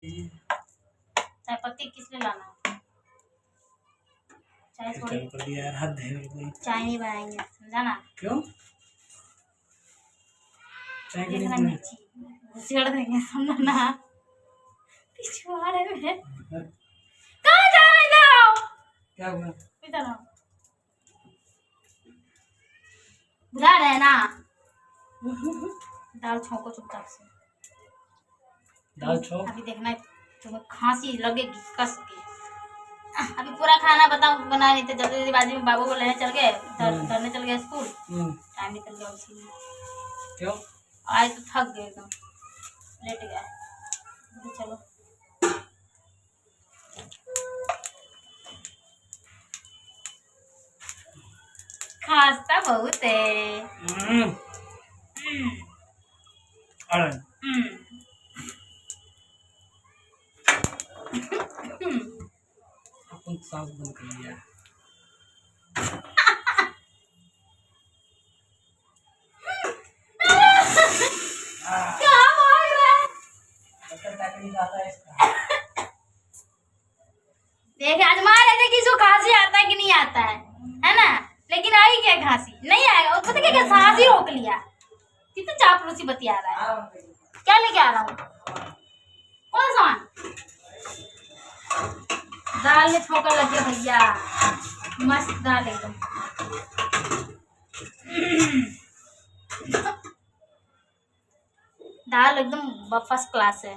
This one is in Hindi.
चाय पत्ती किस लिए लाना? चाय थोड़ी कर दिया यार, हद है बिल्कुल। चाय नहीं बनाएंगे, समझा ना? क्यों? चाय के लिए मिर्ची घुसेड़ देंगे, समझा ना? पिछवाड़े में कहाँ जा रहे? इधर आओ। क्या हुआ? इधर आओ, बुला रहे हैं ना? दाल छौंको चुपचाप से। दाल छौंक? अभी देखना तुम्हें खांसी लगेगी कस के। अभी पूरा खाना बताओ बना नहीं थे, जल्दी जल्दीबाजी में बाबू को लेने चल गए, धरने चल गए स्कूल, टाइम निकल गया उसी में। क्यों? आज तो थक गए एकदम, लेट गया। तो चलो खांसता बहुत है। अपन सांस बंद कर लिया। क्या भाग रहा है? देख आजमा रहे थे कि इसको खांसी आता है कि नहीं आता है ना? लेकिन आई क्या खांसी? नहीं आएगा। पता क्या सांस ही रोक लिया। कितना चापलूसी बतिया रहा है। क्या लेके आ रहा हूँ? कौन सामान? दाल में ठोकर लगे भैया, मस्त दाल एकदम। दाल एकदम फर्स्ट क्लास है।